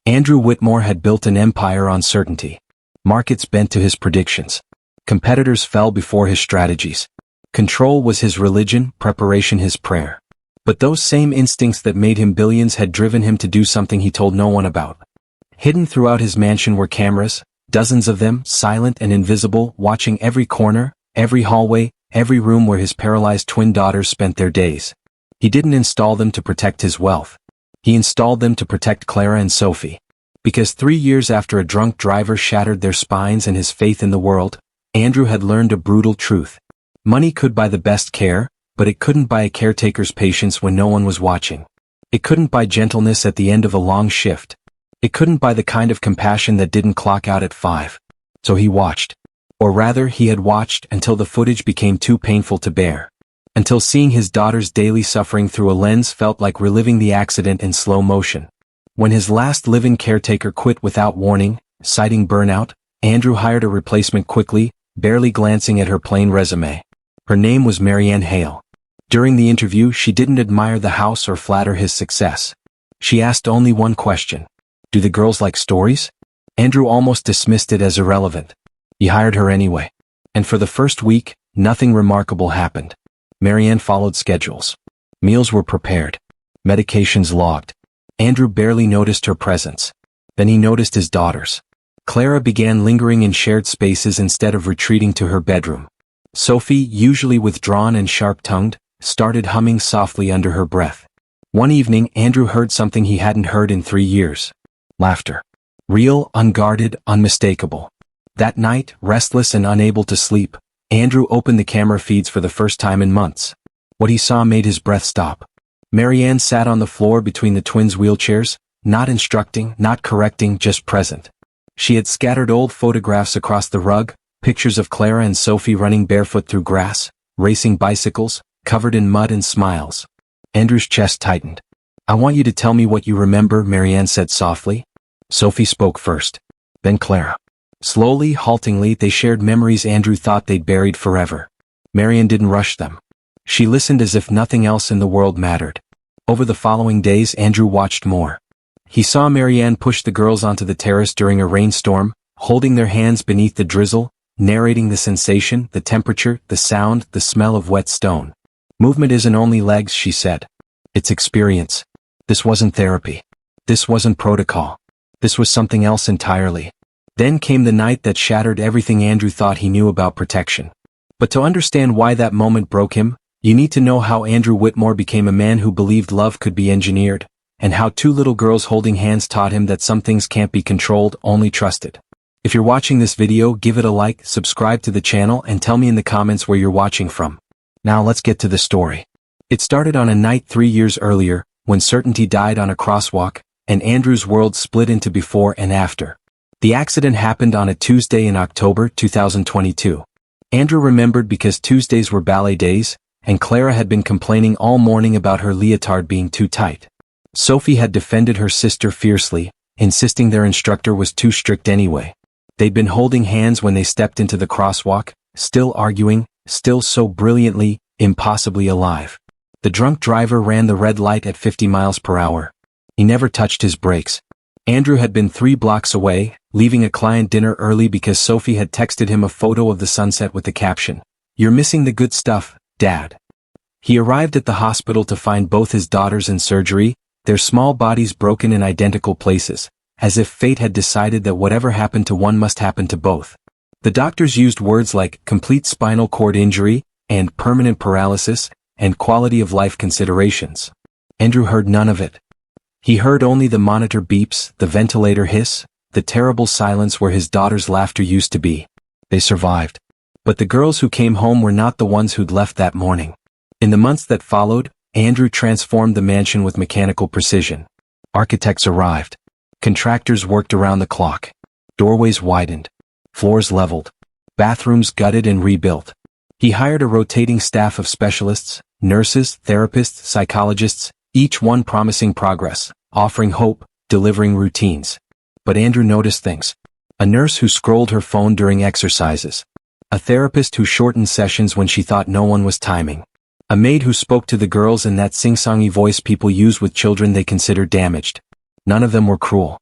Andrew Whitmore had built an empire on certainty. Markets bent to his predictions. Competitors fell before his strategies. Control was his religion, preparation his prayer. But those same instincts that made him billions had driven him to do something he told no one about. Hidden throughout his mansion were cameras, dozens of them, silent and invisible, watching every corner, every hallway, every room where his paralyzed twin daughters spent their days. He didn't install them to protect his wealth. He installed them to protect Clara and Sophie. Because 3 years after a drunk driver shattered their spines and his faith in the world, Andrew had learned a brutal truth. Money could buy the best care, but it couldn't buy a caretaker's patience when no one was watching. It couldn't buy gentleness at the end of a long shift. It couldn't buy the kind of compassion that didn't clock out at 5. So he watched. Or rather, he had watched until the footage became too painful to bear. Until seeing his daughter's daily suffering through a lens felt like reliving the accident in slow motion. When his last living caretaker quit without warning, citing burnout, Andrew hired a replacement quickly, barely glancing at her plain resume. Her name was Marianne Hale. During the interview, she didn't admire the house or flatter his success. She asked only one question. Do the girls like stories? Andrew almost dismissed it as irrelevant. He hired her anyway. And for the first week, nothing remarkable happened. Marianne followed schedules. Meals were prepared. Medications logged. Andrew barely noticed her presence. Then he noticed his daughters. Clara began lingering in shared spaces instead of retreating to her bedroom. Sophie, usually withdrawn and sharp-tongued, started humming softly under her breath. One evening, Andrew heard something he hadn't heard in 3 years. Laughter. Real, unguarded, unmistakable. That night, restless and unable to sleep, Andrew opened the camera feeds for the first time in months. What he saw made his breath stop. Marianne sat on the floor between the twins' wheelchairs, not instructing, not correcting, just present. She had scattered old photographs across the rug, pictures of Clara and Sophie running barefoot through grass, racing bicycles, covered in mud and smiles. Andrew's chest tightened. I want you to tell me what you remember, Marianne said softly. Sophie spoke first. Then Clara. Slowly, haltingly, they shared memories Andrew thought they'd buried forever. Marianne didn't rush them. She listened as if nothing else in the world mattered. Over the following days, Andrew watched more. He saw Marianne push the girls onto the terrace during a rainstorm, holding their hands beneath the drizzle, narrating the sensation, the temperature, the sound, the smell of wet stone. Movement isn't only legs, she said. It's experience. This wasn't therapy. This wasn't protocol. This was something else entirely. Then came the night that shattered everything Andrew thought he knew about protection. But to understand why that moment broke him, you need to know how Andrew Whitmore became a man who believed love could be engineered, and how 2 little girls holding hands taught him that some things can't be controlled, only trusted. If you're watching this video, give it a like, subscribe to the channel, and tell me in the comments where you're watching from. Now let's get to the story. It started on a night 3 years earlier, when certainty died on a crosswalk, and Andrew's world split into before and after. The accident happened on a Tuesday in October 2022. Andrew remembered because Tuesdays were ballet days, and Clara had been complaining all morning about her leotard being too tight. Sophie had defended her sister fiercely, insisting their instructor was too strict anyway. They'd been holding hands when they stepped into the crosswalk, still arguing, still so brilliantly, impossibly alive. The drunk driver ran the red light at 50 miles per hour. He never touched his brakes. Andrew had been 3 blocks away, leaving a client dinner early because Sophie had texted him a photo of the sunset with the caption, "You're missing the good stuff, Dad." He arrived at the hospital to find both his daughters in surgery, their small bodies broken in identical places, as if fate had decided that whatever happened to one must happen to both. The doctors used words like complete spinal cord injury, and permanent paralysis, and quality of life considerations. Andrew heard none of it. He heard only the monitor beeps, the ventilator hiss, the terrible silence where his daughter's laughter used to be. They survived. But the girls who came home were not the ones who'd left that morning. In the months that followed, Andrew transformed the mansion with mechanical precision. Architects arrived. Contractors worked around the clock. Doorways widened. Floors leveled. Bathrooms gutted and rebuilt. He hired a rotating staff of specialists, nurses, therapists, psychologists, each one promising progress, offering hope, delivering routines. But Andrew noticed things. A nurse who scrolled her phone during exercises. A therapist who shortened sessions when she thought no one was timing. A maid who spoke to the girls in that sing-songy voice people use with children they consider damaged. None of them were cruel.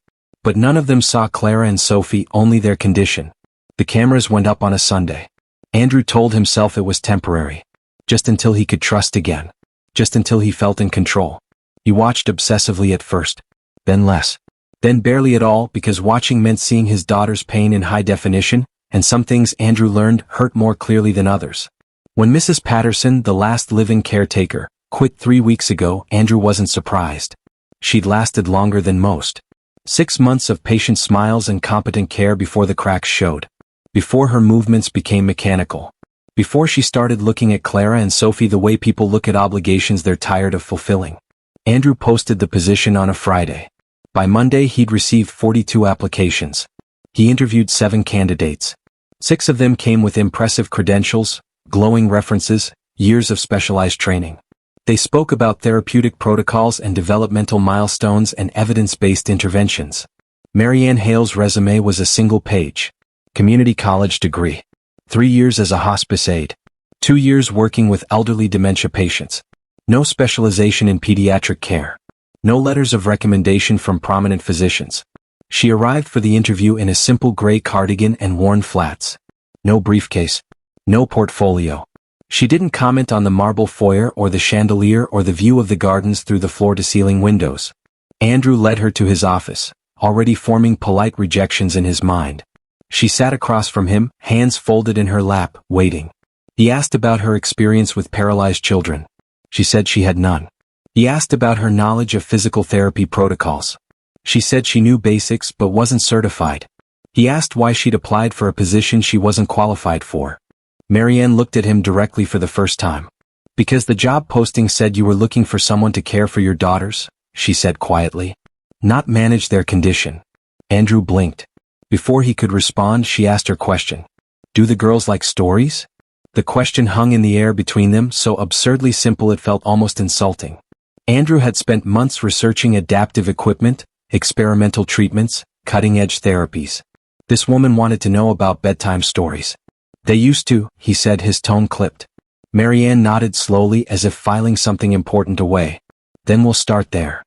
But none of them saw Clara and Sophie, only their condition. The cameras went up on a Sunday. Andrew told himself it was temporary. Just until he could trust again. Just until he felt in control. He watched obsessively at first. Then less. Then barely at all, because watching meant seeing his daughter's pain in high definition, and some things Andrew learned hurt more clearly than others. When Mrs. Patterson, the last living caretaker, quit 3 weeks ago, Andrew wasn't surprised. She'd lasted longer than most. 6 months of patient smiles and competent care before the cracks showed. Before her movements became mechanical. Before she started looking at Clara and Sophie the way people look at obligations they're tired of fulfilling. Andrew posted the position on a Friday. By Monday he'd received 42 applications. He interviewed 7 candidates. 6 of them came with impressive credentials, glowing references, years of specialized training. They spoke about therapeutic protocols and developmental milestones and evidence-based interventions. Marianne Hale's resume was a single page. Community college degree. 3 years as a hospice aide. 2 years working with elderly dementia patients. No specialization in pediatric care. No letters of recommendation from prominent physicians. She arrived for the interview in a simple gray cardigan and worn flats. No briefcase. No portfolio. She didn't comment on the marble foyer or the chandelier or the view of the gardens through the floor-to-ceiling windows. Andrew led her to his office, already forming polite rejections in his mind. She sat across from him, hands folded in her lap, waiting. He asked about her experience with paralyzed children. She said she had none. He asked about her knowledge of physical therapy protocols. She said she knew basics but wasn't certified. He asked why she'd applied for a position she wasn't qualified for. Marianne looked at him directly for the first time. Because the job posting said you were looking for someone to care for your daughters, she said quietly. Not manage their condition. Andrew blinked. Before he could respond, she asked her question. Do the girls like stories? The question hung in the air between them, so absurdly simple it felt almost insulting. Andrew had spent months researching adaptive equipment, experimental treatments, cutting-edge therapies. This woman wanted to know about bedtime stories. They used to, he said, his tone clipped. Marianne nodded slowly as if filing something important away. Then we'll start there.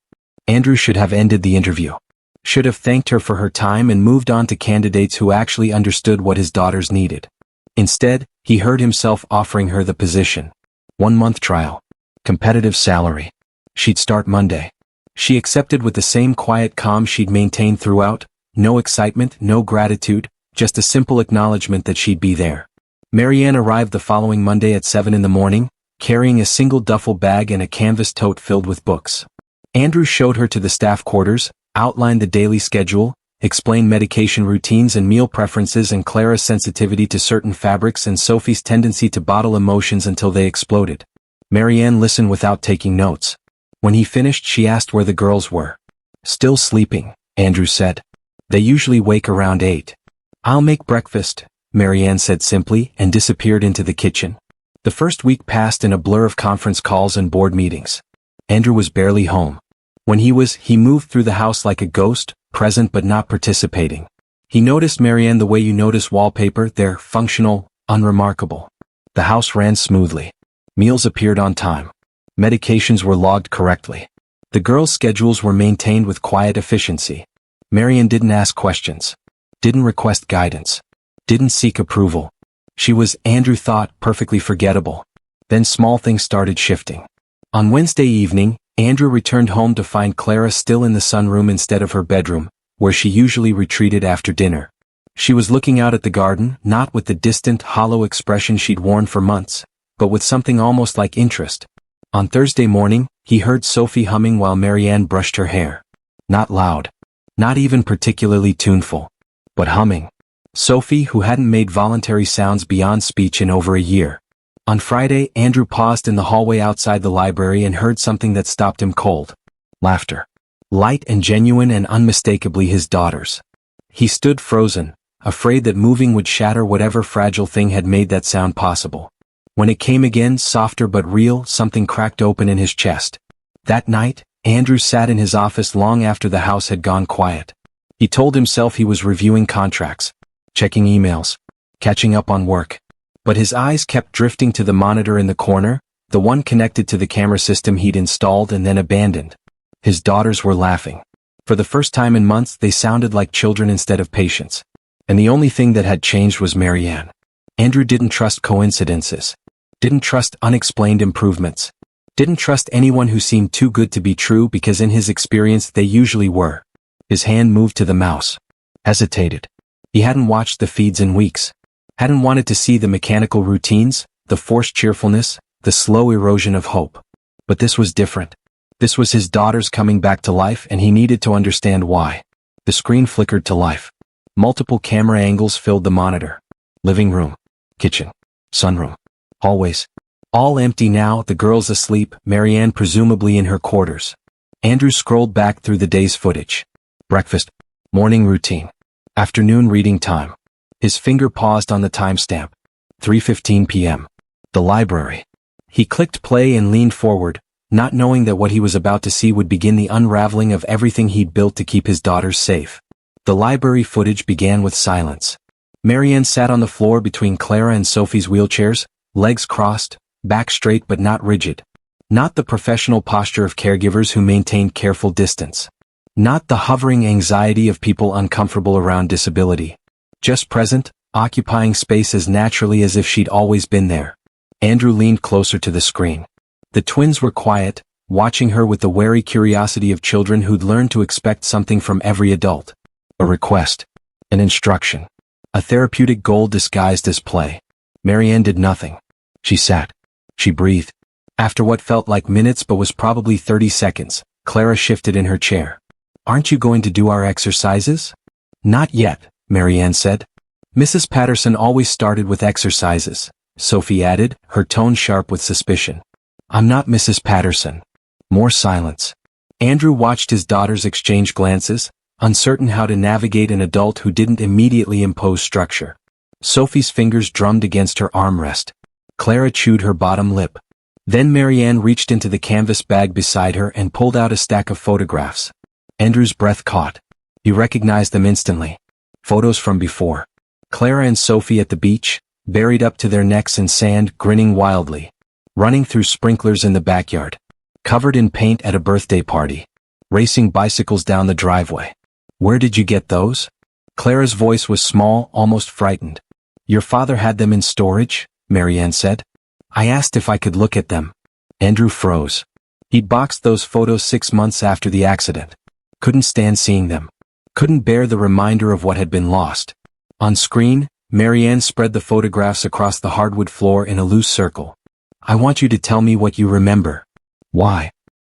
Andrew should have ended the interview. Should have thanked her for her time and moved on to candidates who actually understood what his daughters needed. Instead, he heard himself offering her the position. 1-month trial. Competitive salary. She'd start Monday. She accepted with the same quiet calm she'd maintained throughout, no excitement, no gratitude, just a simple acknowledgement that she'd be there. Marianne arrived the following Monday at 7 in the morning, carrying a single duffel bag and a canvas tote filled with books. Andrew showed her to the staff quarters, outlined the daily schedule, explained medication routines and meal preferences and Clara's sensitivity to certain fabrics and Sophie's tendency to bottle emotions until they exploded. Marianne listened without taking notes. When he finished, she asked where the girls were. Still sleeping, Andrew said. They usually wake around 8. I'll make breakfast, Marianne said simply and disappeared into the kitchen. The first week passed in a blur of conference calls and board meetings. Andrew was barely home. When he moved through the house like a ghost, present but not participating. He noticed Marianne the way you notice wallpaper, they're functional, unremarkable. The house ran smoothly. Meals appeared on time. Medications were logged correctly. The girls' schedules were maintained with quiet efficiency. Marianne didn't ask questions. Didn't request guidance. Didn't seek approval. She was, Andrew thought, perfectly forgettable. Then small things started shifting. On Wednesday evening, Andrew returned home to find Clara still in the sunroom instead of her bedroom, where she usually retreated after dinner. She was looking out at the garden, not with the distant, hollow expression she'd worn for months, but with something almost like interest. On Thursday morning, he heard Sophie humming while Marianne brushed her hair. Not loud. Not even particularly tuneful. But humming. Sophie, who hadn't made voluntary sounds beyond speech in over a year. On Friday, Andrew paused in the hallway outside the library and heard something that stopped him cold. Laughter. Light and genuine and unmistakably his daughter's. He stood frozen, afraid that moving would shatter whatever fragile thing had made that sound possible. When it came again, softer but real, something cracked open in his chest. That night, Andrew sat in his office long after the house had gone quiet. He told himself he was reviewing contracts, checking emails, catching up on work. But his eyes kept drifting to the monitor in the corner, the one connected to the camera system he'd installed and then abandoned. His daughters were laughing. For the first time in months they sounded like children instead of patients. And the only thing that had changed was Marianne. Andrew didn't trust coincidences. Didn't trust unexplained improvements. Didn't trust anyone who seemed too good to be true because in his experience they usually were. His hand moved to the mouse. Hesitated. He hadn't watched the feeds in weeks. Hadn't wanted to see the mechanical routines, the forced cheerfulness, the slow erosion of hope. But this was different. This was his daughters coming back to life and he needed to understand why. The screen flickered to life. Multiple camera angles filled the monitor. Living room. Kitchen. Sunroom. Hallways. All empty now, the girls asleep, Marianne presumably in her quarters. Andrew scrolled back through the day's footage. Breakfast. Morning routine. Afternoon reading time. His finger paused on the timestamp. 3:15 p.m. The library. He clicked play and leaned forward, not knowing that what he was about to see would begin the unraveling of everything he'd built to keep his daughters safe. The library footage began with silence. Marianne sat on the floor between Clara and Sophie's wheelchairs, legs crossed, back straight but not rigid. Not the professional posture of caregivers who maintained careful distance. Not the hovering anxiety of people uncomfortable around disability. Just present, occupying space as naturally as if she'd always been there. Andrew leaned closer to the screen. The twins were quiet, watching her with the wary curiosity of children who'd learned to expect something from every adult. A request. An instruction. A therapeutic goal disguised as play. Marianne did nothing. She sat. She breathed. After what felt like minutes but was probably 30 seconds, Clara shifted in her chair. "Aren't you going to do our exercises?" "Not yet," Marianne said. "Mrs. Patterson always started with exercises," Sophie added, her tone sharp with suspicion. "I'm not Mrs. Patterson." More silence. Andrew watched his daughters exchange glances, uncertain how to navigate an adult who didn't immediately impose structure. Sophie's fingers drummed against her armrest. Clara chewed her bottom lip. Then Marianne reached into the canvas bag beside her and pulled out a stack of photographs. Andrew's breath caught. He recognized them instantly. Photos from before. Clara and Sophie at the beach, buried up to their necks in sand, grinning wildly. Running through sprinklers in the backyard. Covered in paint at a birthday party. Racing bicycles down the driveway. "Where did you get those?" Clara's voice was small, almost frightened. "Your father had them in storage," Marianne said. "I asked if I could look at them." Andrew froze. He'd boxed those photos 6 months after the accident. Couldn't stand seeing them. Couldn't bear the reminder of what had been lost. On screen, Marianne spread the photographs across the hardwood floor in a loose circle. "I want you to tell me what you remember." "Why?"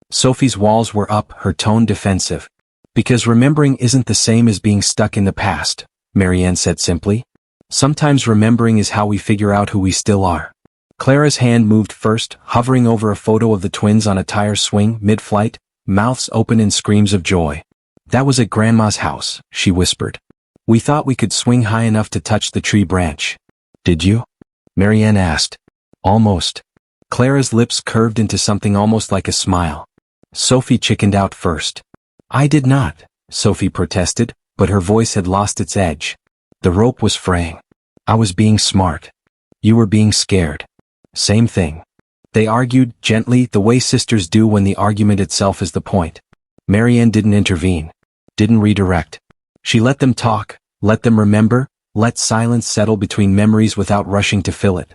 Sophie's walls were up, her tone defensive. "Because remembering isn't the same as being stuck in the past," Marianne said simply. "Sometimes remembering is how we figure out who we still are." Clara's hand moved first, hovering over a photo of the twins on a tire swing mid-flight, mouths open in screams of joy. "That was at Grandma's house," she whispered. "We thought we could swing high enough to touch the tree branch." "Did you?" Marianne asked. "Almost." Clara's lips curved into something almost like a smile. Sophie chickened out first. "I did not," Sophie protested, but her voice had lost its edge. "The rope was fraying. I was being smart. You were being scared." "Same thing." They argued, gently, the way sisters do when the argument itself is the point. Marianne didn't intervene. Didn't redirect. She let them talk, let them remember, let silence settle between memories without rushing to fill it.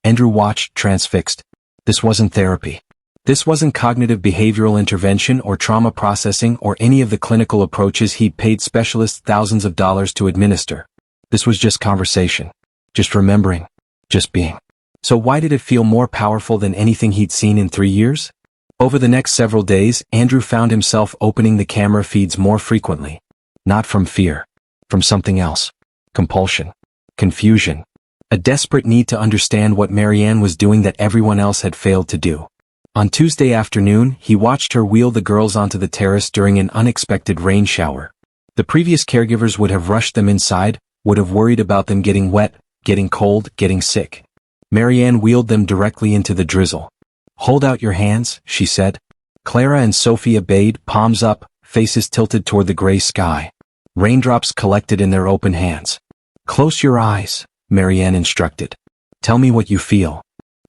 Andrew watched, transfixed. This wasn't therapy. This wasn't cognitive behavioral intervention or trauma processing or any of the clinical approaches he'd paid specialists thousands of dollars to administer. This was just conversation. Just remembering. Just being. So why did it feel more powerful than anything he'd seen in 3 years? Over the next several days, Andrew found himself opening the camera feeds more frequently. Not from fear. From something else. Compulsion. Confusion. A desperate need to understand what Marianne was doing that everyone else had failed to do. On Tuesday afternoon, he watched her wheel the girls onto the terrace during an unexpected rain shower. The previous caregivers would have rushed them inside, would have worried about them getting wet, getting cold, getting sick. Marianne wheeled them directly into the drizzle. "Hold out your hands," she said. Clara and Sophie obeyed, palms up, faces tilted toward the gray sky. Raindrops collected in their open hands. "Close your eyes," Marianne instructed. "Tell me what you feel."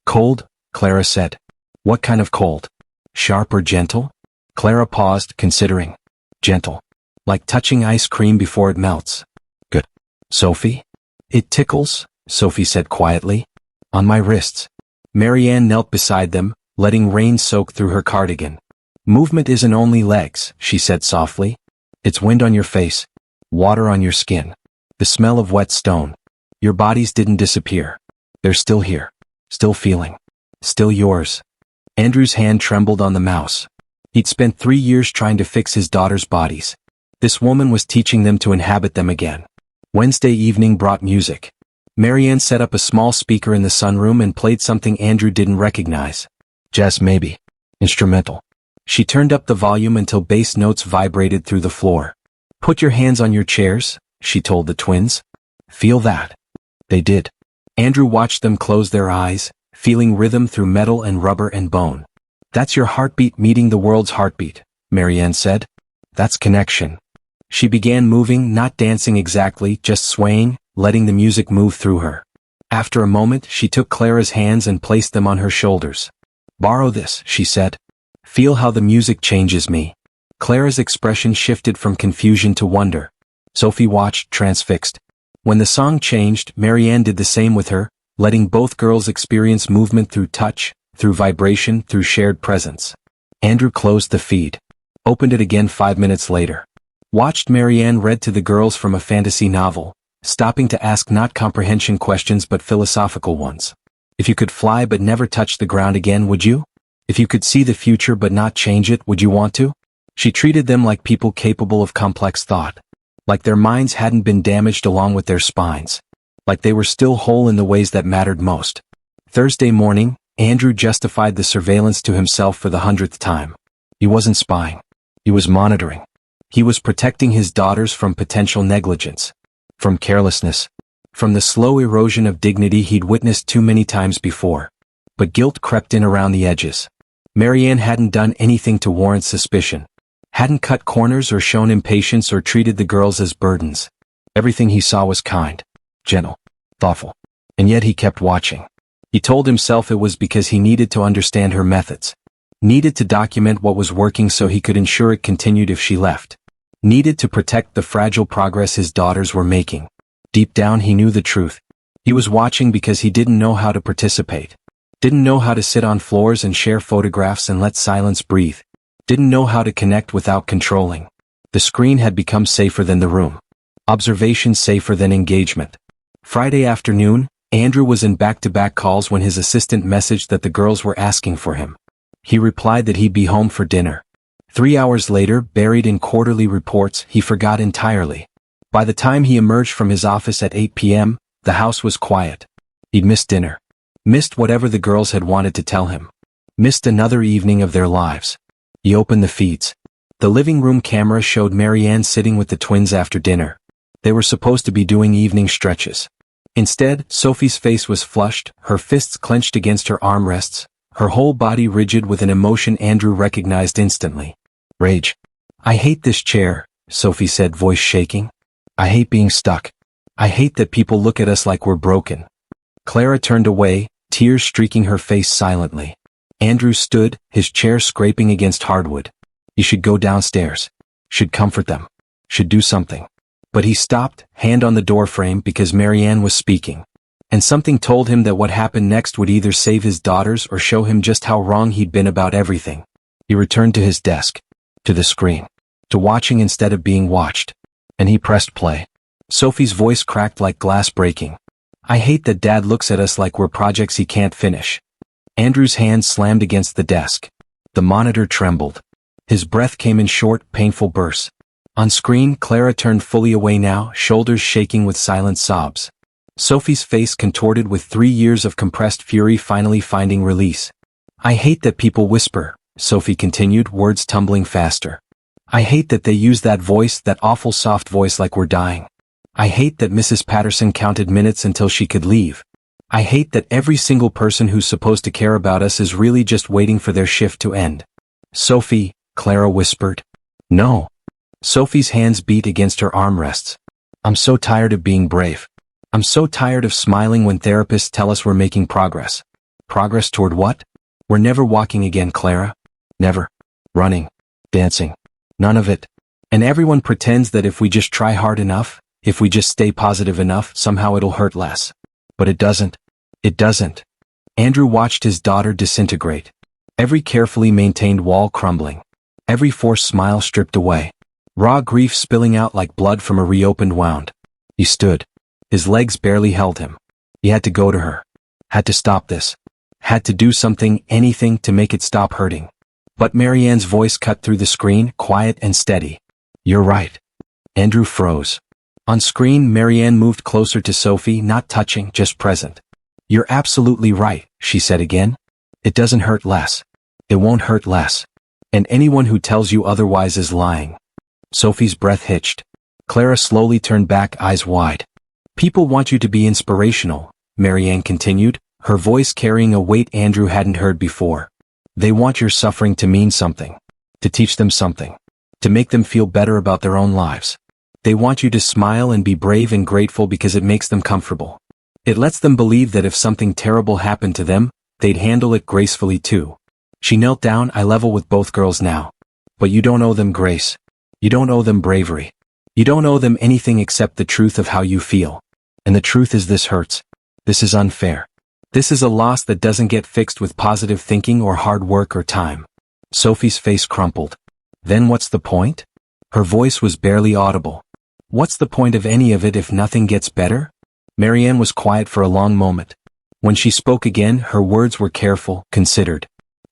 "Cold," Clara said. "What kind of cold? Sharp or gentle?" Clara paused, considering. "Gentle." Like touching ice cream before it melts. Good. Sophie? It tickles, Sophie said quietly. On my wrists. Marianne knelt beside them, letting rain soak through her cardigan. Movement isn't only legs, she said softly. It's wind on your face. Water on your skin. The smell of wet stone. Your bodies didn't disappear. They're still here. Still feeling. Still yours. Andrew's hand trembled on the mouse. He'd spent 3 years trying to fix his daughter's bodies. This woman was teaching them to inhabit them again. Wednesday evening brought music. Marianne set up a small speaker in the sunroom and played something Andrew didn't recognize. Jazz maybe. Instrumental. She turned up the volume until bass notes vibrated through the floor. Put your hands on your chairs, she told the twins. Feel that. They did. Andrew watched them close their eyes, feeling rhythm through metal and rubber and bone. That's your heartbeat meeting the world's heartbeat, Marianne said. That's connection. She began moving, not dancing exactly, just swaying, letting the music move through her. After a moment, she took Clara's hands and placed them on her shoulders. Borrow this, she said. Feel how the music changes me. Clara's expression shifted from confusion to wonder. Sophie watched, transfixed. When the song changed, Marianne did the same with her, letting both girls experience movement through touch, through vibration, through shared presence. Andrew closed the feed. Opened it again 5 minutes later. Watched Marianne read to the girls from a fantasy novel, stopping to ask not comprehension questions but philosophical ones. If you could fly but never touch the ground again, would you? If you could see the future but not change it, would you want to? She treated them like people capable of complex thought. Like their minds hadn't been damaged along with their spines. Like they were still whole in the ways that mattered most. Thursday morning, Andrew justified the surveillance to himself for the 100th time. He wasn't spying. He was monitoring. He was protecting his daughters from potential negligence. From carelessness. From the slow erosion of dignity he'd witnessed too many times before. But guilt crept in around the edges. Marianne hadn't done anything to warrant suspicion. Hadn't cut corners or shown impatience or treated the girls as burdens. Everything he saw was kind, gentle, thoughtful. And yet he kept watching. He told himself it was because he needed to understand her methods. Needed to document what was working so he could ensure it continued if she left. Needed to protect the fragile progress his daughters were making. Deep down he knew the truth. He was watching because he didn't know how to participate. Didn't know how to sit on floors and share photographs and let silence breathe. Didn't know how to connect without controlling. The screen had become safer than the room. Observation safer than engagement. Friday afternoon, Andrew was in back-to-back calls when his assistant messaged that the girls were asking for him. He replied that he'd be home for dinner. 3 hours later, buried in quarterly reports, he forgot entirely. By the time he emerged from his office at 8 p.m., the house was quiet. He'd missed dinner. Missed whatever the girls had wanted to tell him. Missed another evening of their lives. He opened the feeds. The living room camera showed Marianne sitting with the twins after dinner. They were supposed to be doing evening stretches. Instead, Sophie's face was flushed, her fists clenched against her armrests, her whole body rigid with an emotion Andrew recognized instantly. Rage. I hate this chair, Sophie said, voice shaking. I hate being stuck. I hate that people look at us like we're broken. Clara turned away, tears streaking her face silently. Andrew stood, his chair scraping against hardwood. He should go downstairs. Should comfort them. Should do something. But he stopped, hand on the doorframe, because Marianne was speaking. And something told him that what happened next would either save his daughters or show him just how wrong he'd been about everything. He returned to his desk. To the screen. To watching instead of being watched. And he pressed play. Sophie's voice cracked like glass breaking. I hate that Dad looks at us like we're projects he can't finish. Andrew's hand slammed against the desk. The monitor trembled. His breath came in short, painful bursts. On screen, Clara turned fully away now, shoulders shaking with silent sobs. Sophie's face contorted with 3 years of compressed fury finally finding release. I hate that people whisper, Sophie continued, words tumbling faster. I hate that they use that voice, that awful soft voice, like we're dying. I hate that Mrs. Patterson counted minutes until she could leave. I hate that every single person who's supposed to care about us is really just waiting for their shift to end. Sophie, Clara whispered. No. Sophie's hands beat against her armrests. I'm so tired of being brave. I'm so tired of smiling when therapists tell us we're making progress. Progress toward what? We're never walking again, Clara. Never. Running. Dancing. None of it. And everyone pretends that if we just try hard enough, if we just stay positive enough, somehow it'll hurt less. But it doesn't. It doesn't. Andrew watched his daughter disintegrate. Every carefully maintained wall crumbling. Every forced smile stripped away. Raw grief spilling out like blood from a reopened wound. He stood. His legs barely held him. He had to go to her. Had to stop this. Had to do something, anything, to make it stop hurting. But Marianne's voice cut through the screen, quiet and steady. You're right. Andrew froze. On screen, Marianne moved closer to Sophie, not touching, just present. You're absolutely right, she said again. It doesn't hurt less. It won't hurt less. And anyone who tells you otherwise is lying. Sophie's breath hitched. Clara slowly turned back, eyes wide. People want you to be inspirational, Marianne continued, her voice carrying a weight Andrew hadn't heard before. They want your suffering to mean something. To teach them something. To make them feel better about their own lives. They want you to smile and be brave and grateful because it makes them comfortable. It lets them believe that if something terrible happened to them, they'd handle it gracefully too. She knelt down. I level with both girls now. But you don't owe them grace. You don't owe them bravery. You don't owe them anything except the truth of how you feel. And the truth is this hurts. This is unfair. This is a loss that doesn't get fixed with positive thinking or hard work or time. Sophie's face crumpled. Then what's the point? Her voice was barely audible. What's the point of any of it if nothing gets better? Marianne was quiet for a long moment. When she spoke again, her words were careful, considered.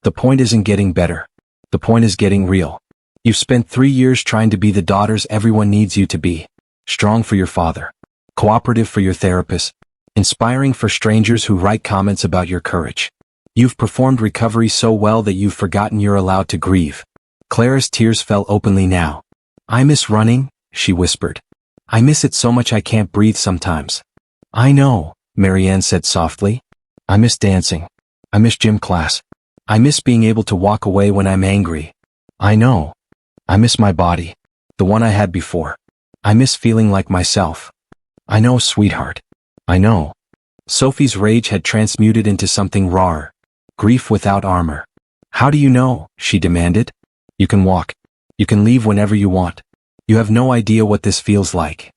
The point isn't getting better. The point is getting real. You've spent 3 years trying to be the daughters everyone needs you to be. Strong for your father. Cooperative for your therapist. Inspiring for strangers who write comments about your courage. You've performed recovery so well that you've forgotten you're allowed to grieve. Clara's tears fell openly now. I miss running, she whispered. I miss it so much I can't breathe sometimes. I know, Marianne said softly. I miss dancing. I miss gym class. I miss being able to walk away when I'm angry. I know. I miss my body. The one I had before. I miss feeling like myself. I know, sweetheart. I know. Sophie's rage had transmuted into something rawer. Grief without armor. How do you know? She demanded. You can walk. You can leave whenever you want. You have no idea what this feels like.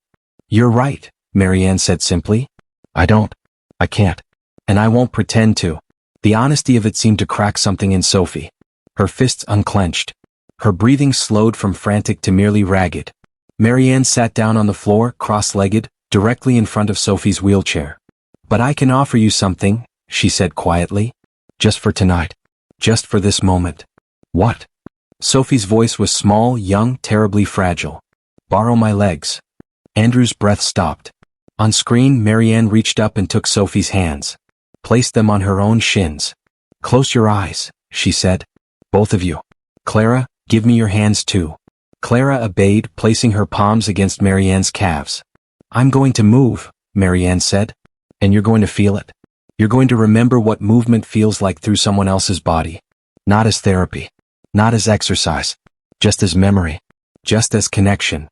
You're right, Marianne said simply. I don't. I can't. And I won't pretend to. The honesty of it seemed to crack something in Sophie. Her fists unclenched. Her breathing slowed from frantic to merely ragged. Marianne sat down on the floor, cross-legged, directly in front of Sophie's wheelchair. But I can offer you something, she said quietly. Just for tonight. Just for this moment. What? Sophie's voice was small, young, terribly fragile. Borrow my legs. Andrew's breath stopped. On screen, Marianne reached up and took Sophie's hands. Placed them on her own shins. Close your eyes, she said. Both of you. Clara, give me your hands too. Clara obeyed, placing her palms against Marianne's calves. I'm going to move, Marianne said. And you're going to feel it. You're going to remember what movement feels like through someone else's body. Not as therapy. Not as exercise. Just as memory. Just as connection.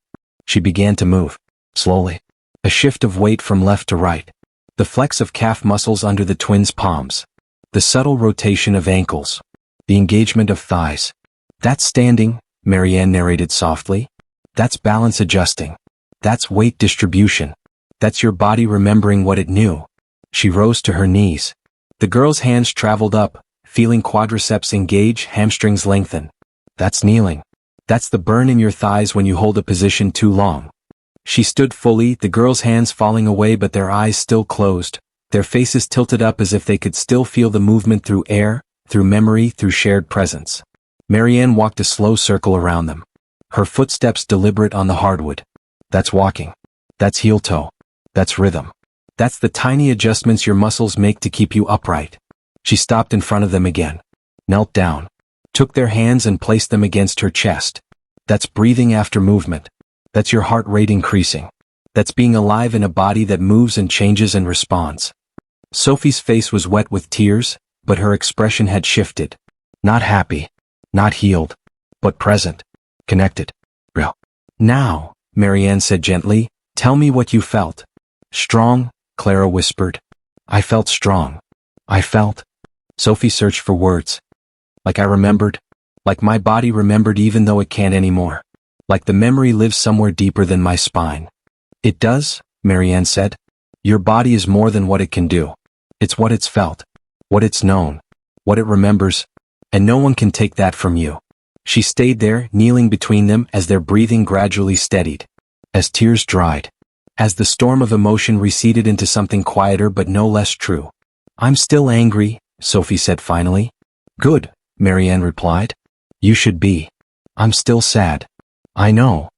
She began to move. Slowly. A shift of weight from left to right. The flex of calf muscles under the twins' palms. The subtle rotation of ankles. The engagement of thighs. That's standing, Marianne narrated softly. That's balance adjusting. That's weight distribution. That's your body remembering what it knew. She rose to her knees. The girl's hands traveled up, feeling quadriceps engage, hamstrings lengthen. That's kneeling. That's the burn in your thighs when you hold a position too long. She stood fully, the girl's hands falling away but their eyes still closed, their faces tilted up as if they could still feel the movement through air, through memory, through shared presence. Marianne walked a slow circle around them. Her footsteps deliberate on the hardwood. That's walking. That's heel toe. That's rhythm. That's the tiny adjustments your muscles make to keep you upright. She stopped in front of them again. Knelt down. Took their hands and placed them against her chest. That's breathing after movement. That's your heart rate increasing. That's being alive in a body that moves and changes and responds. Sophie's face was wet with tears, but her expression had shifted. Not happy. Not healed. But present. Connected. Real. Now, Marianne said gently, tell me what you felt. Strong, Clara whispered. I felt strong. I felt. Sophie searched for words. Like I remembered. Like my body remembered even though it can't anymore. Like the memory lives somewhere deeper than my spine. It does, Marianne said. Your body is more than what it can do. It's what it's felt, what it's known, what it remembers, and no one can take that from you. She stayed there, kneeling between them as their breathing gradually steadied, as tears dried, as the storm of emotion receded into something quieter but no less true. I'm still angry, Sophie said finally. Good, Marianne replied. You should be. I'm still sad. I know.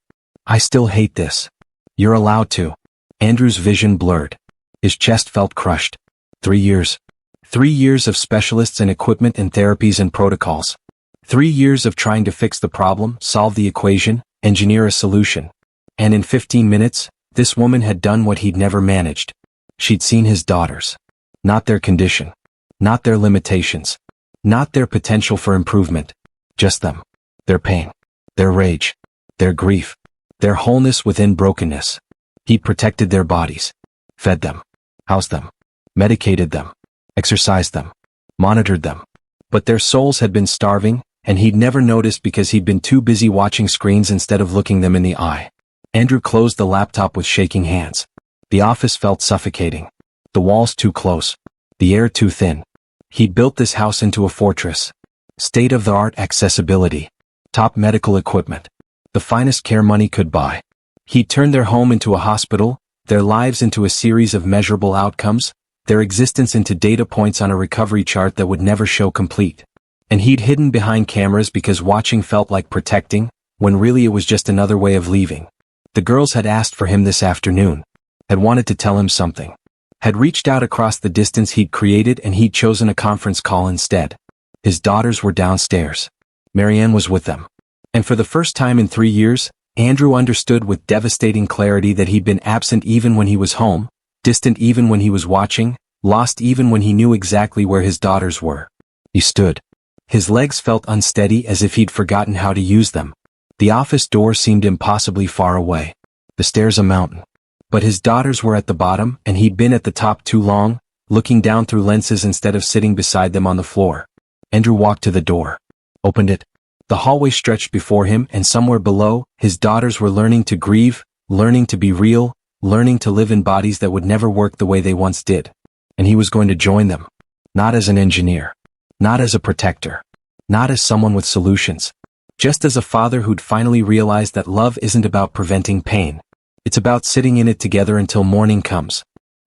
I still hate this. You're allowed to. Andrew's vision blurred. His chest felt crushed. 3 years. 3 years of specialists and equipment and therapies and protocols. 3 years of trying to fix the problem, solve the equation, engineer a solution. And in 15 minutes, this woman had done what he'd never managed. She'd seen his daughters. Not their condition. Not their limitations. Not their potential for improvement. Just them. Their pain. Their rage. Their grief. Their wholeness within brokenness. He'd protected their bodies. Fed them. Housed them. Medicated them. Exercised them. Monitored them. But their souls had been starving, and he'd never noticed because he'd been too busy watching screens instead of looking them in the eye. Andrew closed the laptop with shaking hands. The office felt suffocating. The walls too close. The air too thin. He'd built this house into a fortress. State-of-the-art accessibility. Top medical equipment. The finest care money could buy. He'd turned their home into a hospital, their lives into a series of measurable outcomes, their existence into data points on a recovery chart that would never show complete. And he'd hidden behind cameras because watching felt like protecting, when really it was just another way of leaving. The girls had asked for him this afternoon. Had wanted to tell him something. Had reached out across the distance he'd created and he'd chosen a conference call instead. His daughters were downstairs. Marianne was with them. And for the first time in 3 years, Andrew understood with devastating clarity that he'd been absent even when he was home, distant even when he was watching, lost even when he knew exactly where his daughters were. He stood. His legs felt unsteady as if he'd forgotten how to use them. The office door seemed impossibly far away. The stairs a mountain. But his daughters were at the bottom and he'd been at the top too long, looking down through lenses instead of sitting beside them on the floor. Andrew walked to the door. Opened it. The hallway stretched before him and somewhere below, his daughters were learning to grieve, learning to be real, learning to live in bodies that would never work the way they once did. And he was going to join them. Not as an engineer. Not as a protector. Not as someone with solutions. Just as a father who'd finally realized that love isn't about preventing pain. It's about sitting in it together until morning comes.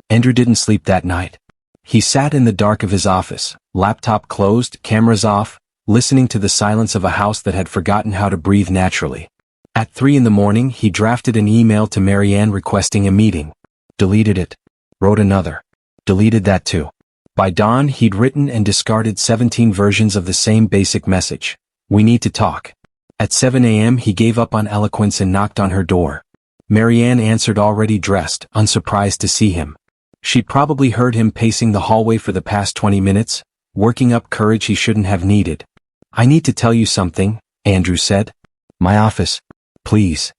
Andrew didn't sleep that night. He sat in the dark of his office, laptop closed, cameras off, listening to the silence of a house that had forgotten how to breathe naturally. At 3 a.m, he drafted an email to Marianne requesting a meeting. Deleted it. Wrote another. Deleted that too. By dawn, he'd written and discarded 17 versions of the same basic message. We need to talk. At 7 a.m, he gave up on eloquence and knocked on her door. Marianne answered already dressed, unsurprised to see him. She'd probably heard him pacing the hallway for the past 20 minutes, working up courage he shouldn't have needed. I need to tell you something, Andrew said. My office. Please.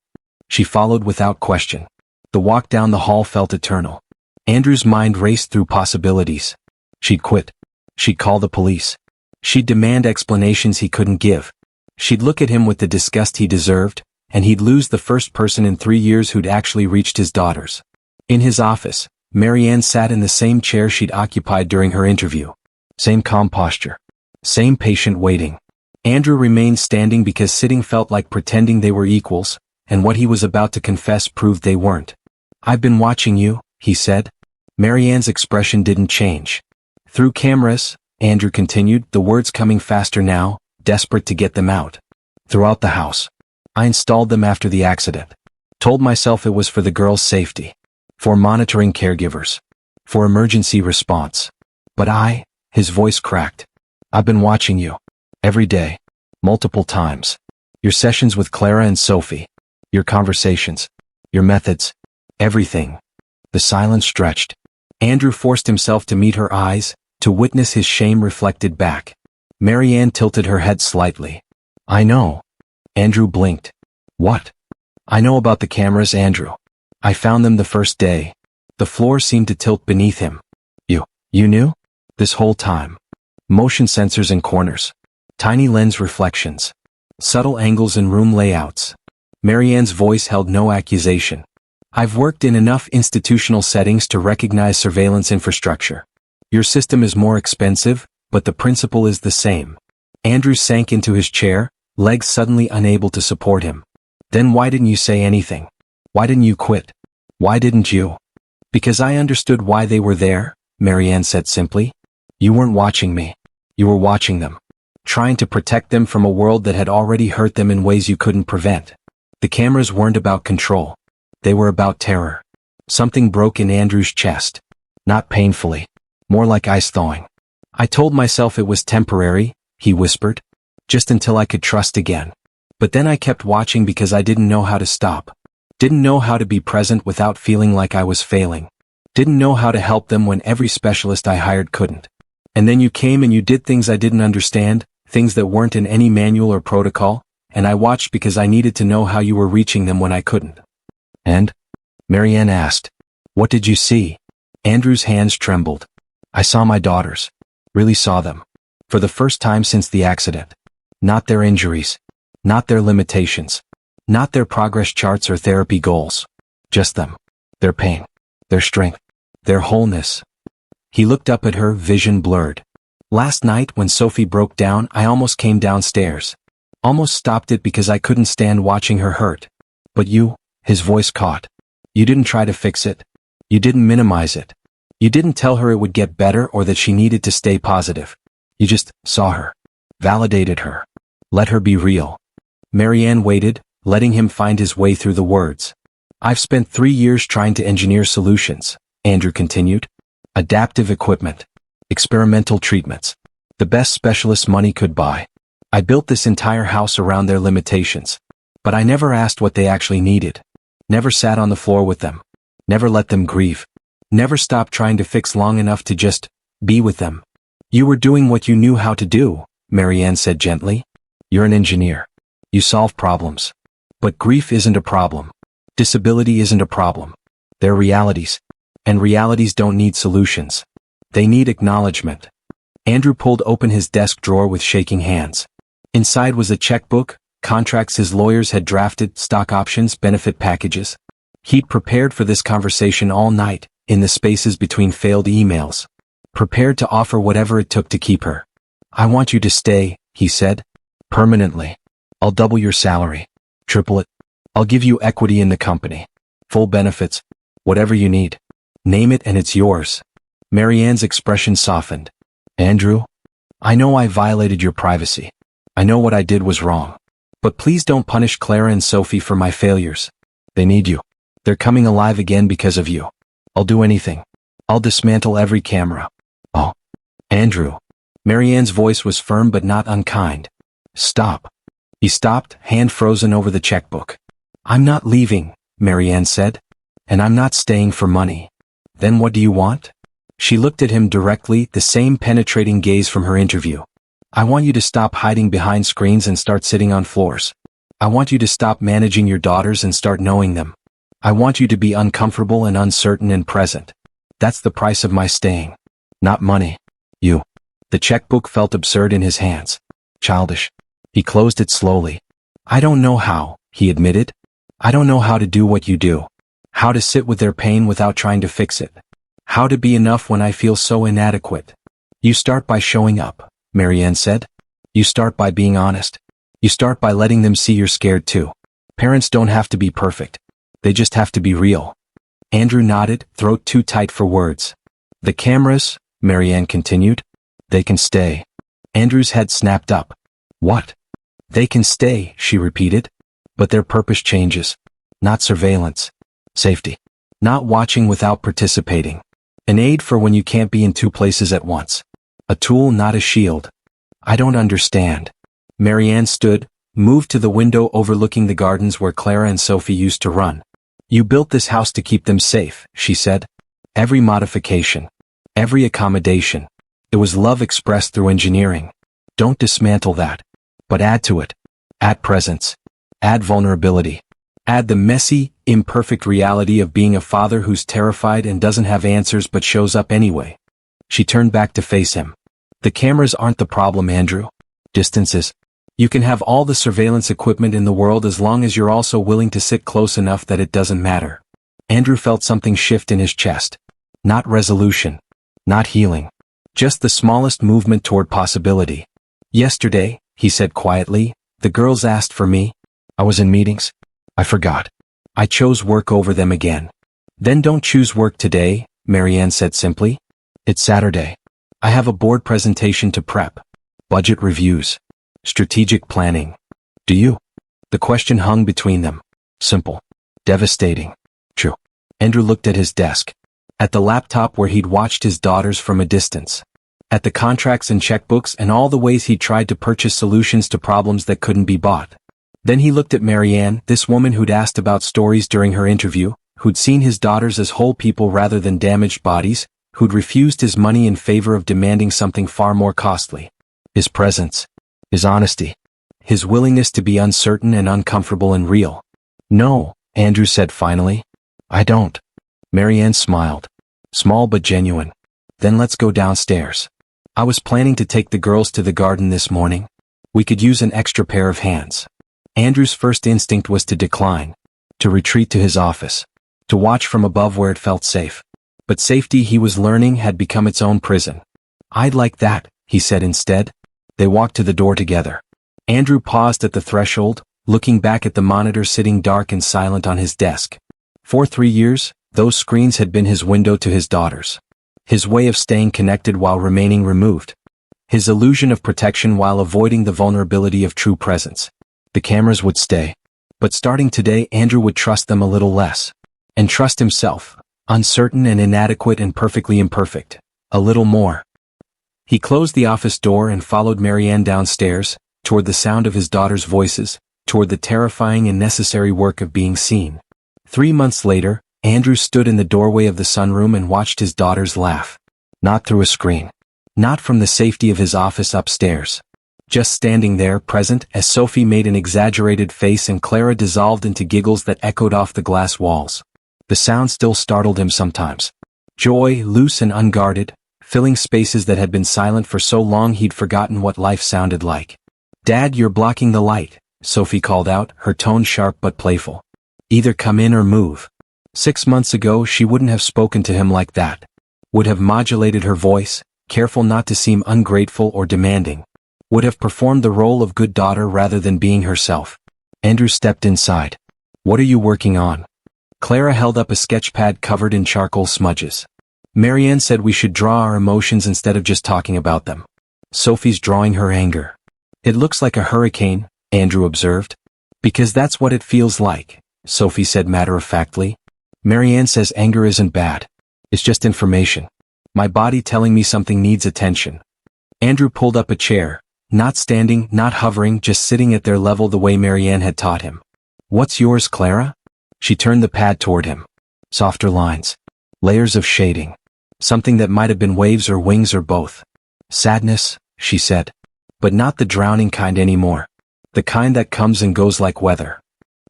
She followed without question. The walk down the hall felt eternal. Andrew's mind raced through possibilities. She'd quit. She'd call the police. She'd demand explanations he couldn't give. She'd look at him with the disgust he deserved, and he'd lose the first person in 3 years who'd actually reached his daughters. In his office, Marianne sat in the same chair she'd occupied during her interview. Same calm posture. Same patient waiting. Andrew remained standing because sitting felt like pretending they were equals, and what he was about to confess proved they weren't. I've been watching you, he said. Marianne's expression didn't change. Through cameras, Andrew continued, the words coming faster now, desperate to get them out. Throughout the house. I installed them after the accident. Told myself it was for the girls' safety. For monitoring caregivers. For emergency response. But his voice cracked. I've been watching you. Every day. Multiple times. Your sessions with Clara and Sophie. Your conversations. Your methods. Everything. The silence stretched. Andrew forced himself to meet her eyes, to witness his shame reflected back. Marianne tilted her head slightly. I know. Andrew blinked. What? I know about the cameras, Andrew. I found them the first day. The floor seemed to tilt beneath him. You knew? This whole time. Motion sensors in corners. Tiny lens reflections. Subtle angles in room layouts. Marianne's voice held no accusation. I've worked in enough institutional settings to recognize surveillance infrastructure. Your system is more expensive, but the principle is the same. Andrew sank into his chair, legs suddenly unable to support him. Then why didn't you say anything? Why didn't you quit? Why didn't you? Because I understood why they were there, Marianne said simply. You weren't watching me. You were watching them. Trying to protect them from a world that had already hurt them in ways you couldn't prevent. The cameras weren't about control. They were about terror. Something broke in Andrew's chest. Not painfully. More like ice thawing. I told myself it was temporary, he whispered. Just until I could trust again. But then I kept watching because I didn't know how to stop. Didn't know how to be present without feeling like I was failing. Didn't know how to help them when every specialist I hired couldn't. And then you came and you did things I didn't understand, things that weren't in any manual or protocol, and I watched because I needed to know how you were reaching them when I couldn't. And? Marianne asked. What did you see? Andrew's hands trembled. I saw my daughters. Really saw them. For the first time since the accident. Not their injuries. Not their limitations. Not their progress charts or therapy goals. Just them. Their pain. Their strength. Their wholeness. He looked up at her, vision blurred. Last night when Sophie broke down, I almost came downstairs. Almost stopped it because I couldn't stand watching her hurt. But you, his voice caught. You didn't try to fix it. You didn't minimize it. You didn't tell her it would get better or that she needed to stay positive. You just saw her. Validated her. Let her be real. Marianne waited, letting him find his way through the words. I've spent 3 years trying to engineer solutions, Andrew continued. Adaptive equipment. Experimental treatments. The best specialists money could buy. I built this entire house around their limitations. But I never asked what they actually needed. Never sat on the floor with them. Never let them grieve. Never stopped trying to fix long enough to just be with them. You were doing what you knew how to do, Marianne said gently. You're an engineer. You solve problems. But grief isn't a problem. Disability isn't a problem. They're realities. And realities don't need solutions. They need acknowledgement. Andrew pulled open his desk drawer with shaking hands. Inside was a checkbook, contracts his lawyers had drafted, stock options, benefit packages. He'd prepared for this conversation all night, in the spaces between failed emails. Prepared to offer whatever it took to keep her. I want you to stay, he said. Permanently. I'll double your salary. Triple it. I'll give you equity in the company. Full benefits. Whatever you need. Name it and it's yours. Marianne's expression softened. Andrew? I know I violated your privacy. I know what I did was wrong. But please don't punish Clara and Sophie for my failures. They need you. They're coming alive again because of you. I'll do anything. I'll dismantle every camera. Oh. Andrew. Marianne's voice was firm but not unkind. Stop. He stopped, hand frozen over the checkbook. I'm not leaving, Marianne said. And I'm not staying for money. Then what do you want? She looked at him directly, the same penetrating gaze from her interview. I want you to stop hiding behind screens and start sitting on floors. I want you to stop managing your daughters and start knowing them. I want you to be uncomfortable and uncertain and present. That's the price of my staying. Not money. You. The checkbook felt absurd in his hands. Childish. He closed it slowly. I don't know how, he admitted. I don't know how to do what you do. How to sit with their pain without trying to fix it. How to be enough when I feel so inadequate. You start by showing up, Marianne said. You start by being honest. You start by letting them see you're scared too. Parents don't have to be perfect. They just have to be real. Andrew nodded, throat too tight for words. The cameras, Marianne continued. They can stay. Andrew's head snapped up. What? They can stay, she repeated. But their purpose changes. Not surveillance. Safety. Not watching without participating. An aid for when you can't be in 2 places at once. A tool, not a shield. I don't understand. Marianne stood, moved to the window overlooking the gardens where Clara and Sophie used to run. You built this house to keep them safe, she said. Every modification. Every accommodation. It was love expressed through engineering. Don't dismantle that. But add to it. Add presence. Add vulnerability. Add the messy, imperfect reality of being a father who's terrified and doesn't have answers but shows up anyway. She turned back to face him. The cameras aren't the problem, Andrew. Distance is. You can have all the surveillance equipment in the world as long as you're also willing to sit close enough that it doesn't matter. Andrew felt something shift in his chest. Not resolution. Not healing. Just the smallest movement toward possibility. Yesterday, he said quietly, the girls asked for me. I was in meetings. I forgot. I chose work over them again. Then don't choose work today, Marianne said simply. It's Saturday. I have a board presentation to prep. Budget reviews. Strategic planning. Do you? The question hung between them. Simple. Devastating. True. Andrew looked at his desk. At the laptop where he'd watched his daughters from a distance. At the contracts and checkbooks and all the ways he'd tried to purchase solutions to problems that couldn't be bought. Then he looked at Marianne, this woman who'd asked about stories during her interview, who'd seen his daughters as whole people rather than damaged bodies, who'd refused his money in favor of demanding something far more costly. His presence. His honesty. His willingness to be uncertain and uncomfortable and real. No, Andrew said finally. I don't. Marianne smiled. Small but genuine. Then let's go downstairs. I was planning to take the girls to the garden this morning. We could use an extra pair of hands. Andrew's first instinct was to decline. To retreat to his office. To watch from above where it felt safe. But safety, he was learning, had become its own prison. I'd like that, he said instead. They walked to the door together. Andrew paused at the threshold, looking back at the monitor sitting dark and silent on his desk. For 3 years, those screens had been his window to his daughters. His way of staying connected while remaining removed. His illusion of protection while avoiding the vulnerability of true presence. The cameras would stay. But starting today, Andrew would trust them a little less. And trust himself, uncertain and inadequate and perfectly imperfect, a little more. He closed the office door and followed Marianne downstairs, toward the sound of his daughters' voices, toward the terrifying and necessary work of being seen. 3 months later, Andrew stood in the doorway of the sunroom and watched his daughters laugh. Not through a screen. Not from the safety of his office upstairs. Just standing there, present, as Sophie made an exaggerated face and Clara dissolved into giggles that echoed off the glass walls. The sound still startled him sometimes. Joy, loose and unguarded, filling spaces that had been silent for so long he'd forgotten what life sounded like. Dad, you're blocking the light, Sophie called out, her tone sharp but playful. Either come in or move. 6 months ago she wouldn't have spoken to him like that. Would have modulated her voice, careful not to seem ungrateful or demanding. Would have performed the role of good daughter rather than being herself. Andrew stepped inside. What are you working on? Clara held up a sketch pad covered in charcoal smudges. Marianne said we should draw our emotions instead of just talking about them. Sophie's drawing her anger. It looks like a hurricane, Andrew observed. Because that's what it feels like, Sophie said matter-of-factly. Marianne says anger isn't bad. It's just information. My body telling me something needs attention. Andrew pulled up a chair, not standing, not hovering, just sitting at their level the way Marianne had taught him. What's yours, Clara? She turned the pad toward him. Softer lines. Layers of shading. Something that might have been waves or wings or both. Sadness, she said. But not the drowning kind anymore. The kind that comes and goes like weather.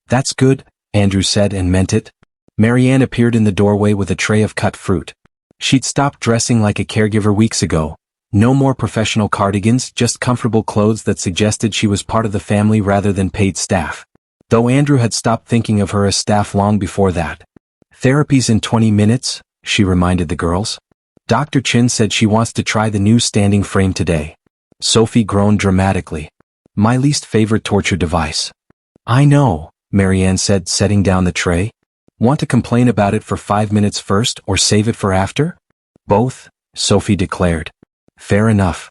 That's good, Andrew said and meant it. Marianne appeared in the doorway with a tray of cut fruit. She'd stopped dressing like a caregiver weeks ago. No more professional cardigans, just comfortable clothes that suggested she was part of the family rather than paid staff. Though Andrew had stopped thinking of her as staff long before that. Therapy's in 20 minutes, she reminded the girls. Dr. Chin said she wants to try the new standing frame today. Sophie groaned dramatically. My least favorite torture device. I know, Marianne said, setting down the tray. Want to complain about it for 5 minutes first or save it for after? Both, Sophie declared. Fair enough.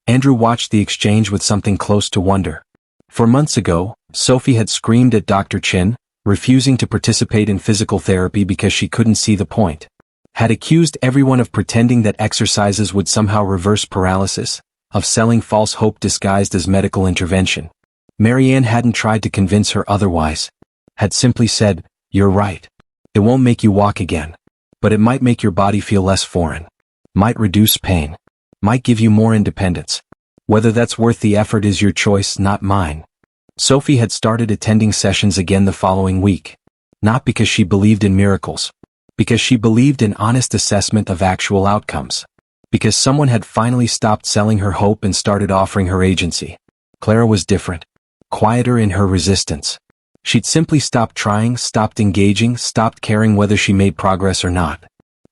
Andrew watched the exchange with something close to wonder. For months ago, Sophie had screamed at Dr. Chin, refusing to participate in physical therapy because she couldn't see the point. Had accused everyone of pretending that exercises would somehow reverse paralysis, of selling false hope disguised as medical intervention. Marianne hadn't tried to convince her otherwise. Had simply said, you're right. It won't make you walk again. But it might make your body feel less foreign. Might reduce pain. Might give you more independence. Whether that's worth the effort is your choice, not mine. Sophie had started attending sessions again the following week. Not because she believed in miracles. Because she believed in honest assessment of actual outcomes. Because someone had finally stopped selling her hope and started offering her agency. Clara was different. Quieter in her resistance. She'd simply stopped trying, stopped engaging, stopped caring whether she made progress or not.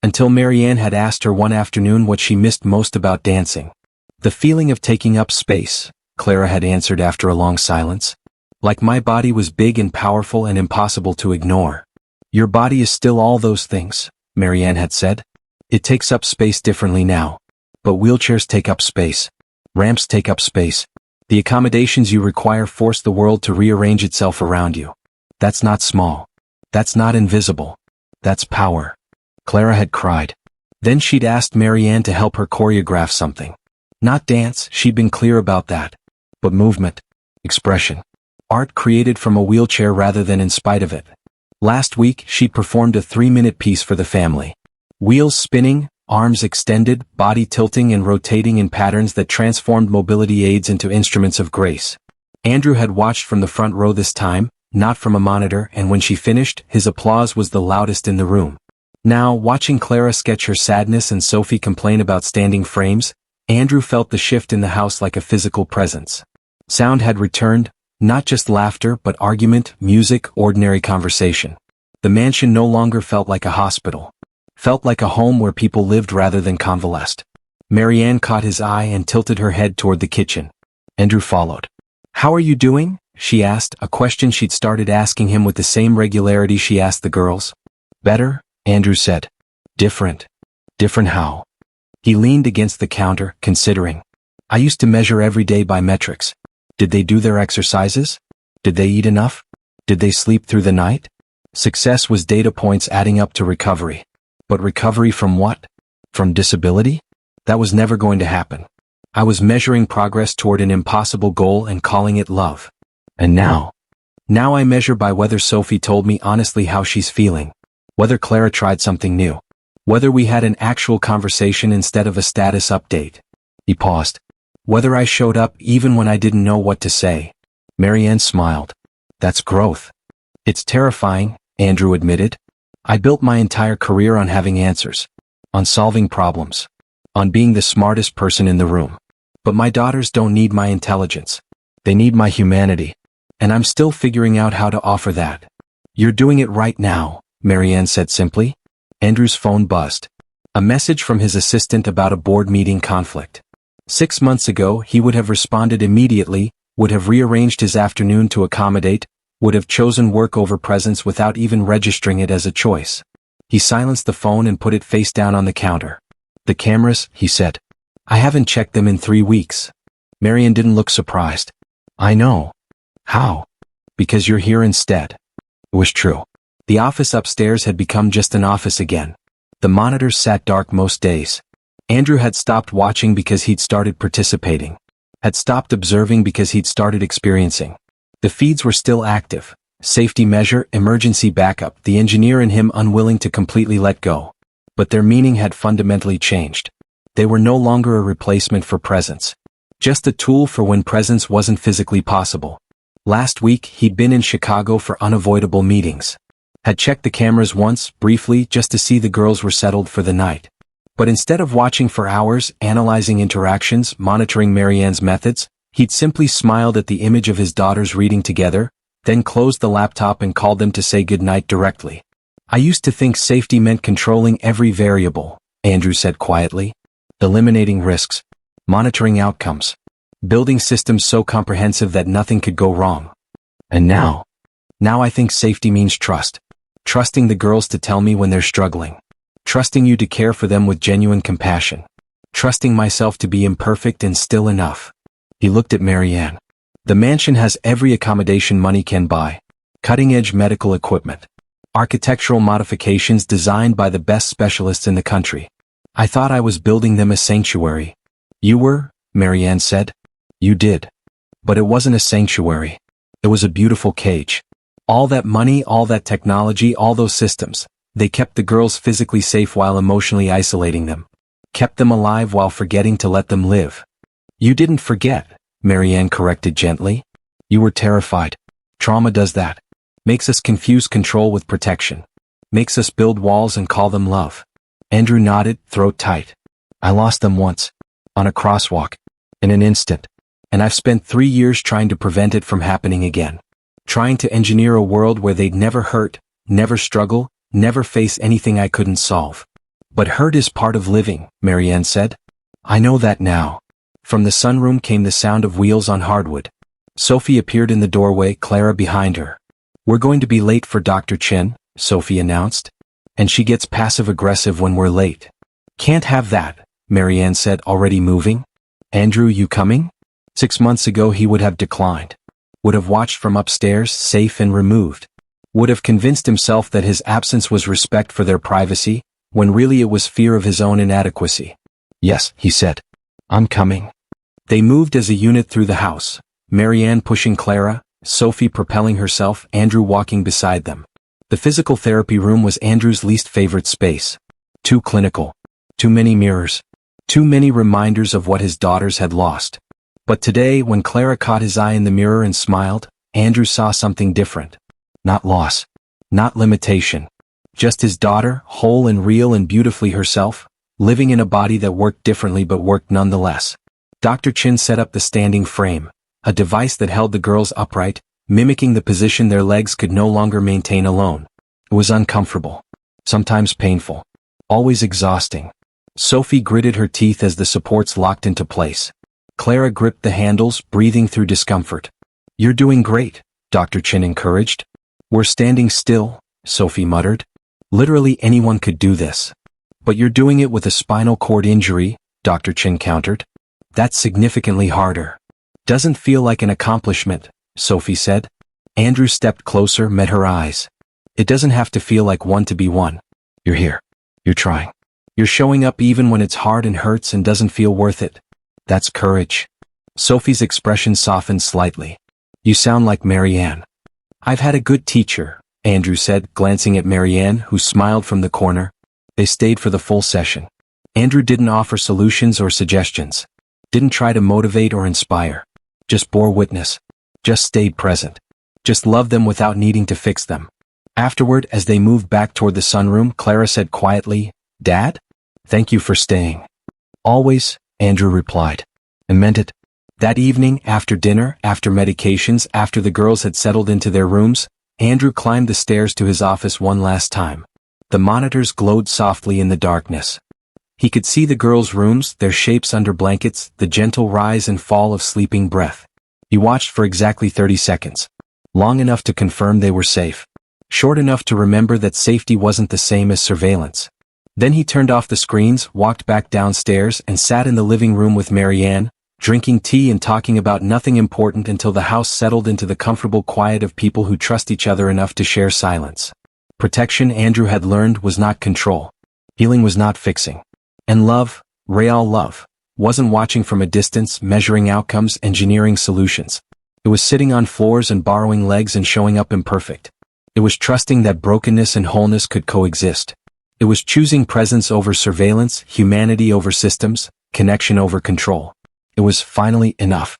Until Marianne had asked her one afternoon what she missed most about dancing. The feeling of taking up space, Clara had answered after a long silence. Like my body was big and powerful and impossible to ignore. Your body is still all those things, Marianne had said. It takes up space differently now. But wheelchairs take up space. Ramps take up space. The accommodations you require force the world to rearrange itself around you. That's not small. That's not invisible. That's power. Clara had cried. Then she'd asked Marianne to help her choreograph something. Not dance, she'd been clear about that. But movement. Expression. Art created from a wheelchair rather than in spite of it. Last week, she performed a 3-minute piece for the family. Wheels spinning, arms extended, body tilting and rotating in patterns that transformed mobility aids into instruments of grace. Andrew had watched from the front row this time, not from a monitor, and when she finished, his applause was the loudest in the room. Now, watching Clara sketch her sadness and Sophie complain about standing frames, Andrew felt the shift in the house like a physical presence. Sound had returned, not just laughter but argument, music, ordinary conversation. The mansion no longer felt like a hospital. Felt like a home where people lived rather than convalesced. Marianne caught his eye and tilted her head toward the kitchen. Andrew followed. "How are you doing?" she asked, a question she'd started asking him with the same regularity she asked the girls. "Better," Andrew said. "Different." "Different how?" He leaned against the counter, considering. "I used to measure every day by metrics. Did they do their exercises? Did they eat enough? Did they sleep through the night?" Success was data points adding up to recovery. But recovery from what? From disability? That was never going to happen. I was measuring progress toward an impossible goal and calling it love. And now I measure by whether Sophie told me honestly how she's feeling. Whether Clara tried something new. Whether we had an actual conversation instead of a status update. He paused. Whether I showed up even when I didn't know what to say. Marianne smiled. "That's growth." "It's terrifying," Andrew admitted. "I built my entire career on having answers. On solving problems. On being the smartest person in the room. But my daughters don't need my intelligence. They need my humanity. And I'm still figuring out how to offer that." "You're doing it right now," Marianne said simply. Andrew's phone buzzed. A message from his assistant about a board meeting conflict. 6 months ago, he would have responded immediately, would have rearranged his afternoon to accommodate, would have chosen work over presence without even registering it as a choice. He silenced the phone and put it face down on the counter. "The cameras," he said. "I haven't checked them in 3 weeks." Marianne didn't look surprised. "I know." "How?" "Because you're here instead." It was true. The office upstairs had become just an office again. The monitors sat dark most days. Andrew had stopped watching because he'd started participating. Had stopped observing because he'd started experiencing. The feeds were still active. Safety measure, emergency backup, the engineer in him unwilling to completely let go. But their meaning had fundamentally changed. They were no longer a replacement for presence. Just a tool for when presence wasn't physically possible. Last week, he'd been in Chicago for unavoidable meetings. Had checked the cameras once, briefly, just to see the girls were settled for the night. But instead of watching for hours, analyzing interactions, monitoring Marianne's methods, he'd simply smiled at the image of his daughters reading together, then closed the laptop and called them to say goodnight directly. "I used to think safety meant controlling every variable," Andrew said quietly. "Eliminating risks. Monitoring outcomes. Building systems so comprehensive that nothing could go wrong. And now I think safety means trust. Trusting the girls to tell me when they're struggling. Trusting you to care for them with genuine compassion. Trusting myself to be imperfect and still enough." He looked at Marianne. "The mansion has every accommodation money can buy. Cutting-edge medical equipment. Architectural modifications designed by the best specialists in the country. I thought I was building them a sanctuary." "You were," Marianne said. "You did. But it wasn't a sanctuary. It was a beautiful cage. All that money, all that technology, all those systems, they kept the girls physically safe while emotionally isolating them. Kept them alive while forgetting to let them live." "You didn't forget," Marianne corrected gently. "You were terrified. Trauma does that. Makes us confuse control with protection. Makes us build walls and call them love." Andrew nodded, throat tight. "I lost them once. On a crosswalk. In an instant. And I've spent 3 years trying to prevent it from happening again. Trying to engineer a world where they'd never hurt, never struggle, never face anything I couldn't solve. But hurt is part of living, Marianne said. I know that now. From the sunroom came the sound of wheels on hardwood. Sophie appeared in the doorway, Clara behind her. We're going to be late for Dr. Chin, Sophie announced. And she gets passive-aggressive when we're late. Can't have that, Marianne said, already moving. Andrew, you coming? 6 months ago he would have declined. Would have watched from upstairs, safe and removed. Would have convinced himself that his absence was respect for their privacy, when really it was fear of his own inadequacy. Yes, he said. I'm coming. They moved as a unit through the house, Marianne pushing Clara, Sophie propelling herself, Andrew walking beside them. The physical therapy room was Andrew's least favorite space. Too clinical. Too many mirrors. Too many reminders of what his daughters had lost. But today, when Clara caught his eye in the mirror and smiled, Andrew saw something different. Not loss. Not limitation. Just his daughter, whole and real and beautifully herself, living in a body that worked differently but worked nonetheless. Dr. Chin set up the standing frame, a device that held the girls upright, mimicking the position their legs could no longer maintain alone. It was uncomfortable. Sometimes painful. Always exhausting. Sophie gritted her teeth as the supports locked into place. Clara gripped the handles, breathing through discomfort. You're doing great, Dr. Chin encouraged. We're standing still, Sophie muttered. Literally anyone could do this. But you're doing it with a spinal cord injury, Dr. Chin countered. That's significantly harder. Doesn't feel like an accomplishment, Sophie said. Andrew stepped closer, met her eyes. It doesn't have to feel like one to be one. You're here. You're trying. You're showing up even when it's hard and hurts and doesn't feel worth it. That's courage. Sophie's expression softened slightly. You sound like Marianne. I've had a good teacher, Andrew said, glancing at Marianne, who smiled from the corner. They stayed for the full session. Andrew didn't offer solutions or suggestions. Didn't try to motivate or inspire. Just bore witness. Just stayed present. Just loved them without needing to fix them. Afterward, as they moved back toward the sunroom, Clara said quietly, Dad? Thank you for staying. Always, Andrew replied. And meant it. That evening, after dinner, after medications, after the girls had settled into their rooms, Andrew climbed the stairs to his office one last time. The monitors glowed softly in the darkness. He could see the girls' rooms, their shapes under blankets, the gentle rise and fall of sleeping breath. He watched for exactly 30 seconds. Long enough to confirm they were safe. Short enough to remember that safety wasn't the same as surveillance. Then he turned off the screens, walked back downstairs, and sat in the living room with Marianne, drinking tea and talking about nothing important until the house settled into the comfortable quiet of people who trust each other enough to share silence. Protection, Andrew had learned, was not control. Healing was not fixing. And love, real love, wasn't watching from a distance, measuring outcomes, engineering solutions. It was sitting on floors and borrowing legs and showing up imperfect. It was trusting that brokenness and wholeness could coexist. It was choosing presence over surveillance, humanity over systems, connection over control. It was finally enough.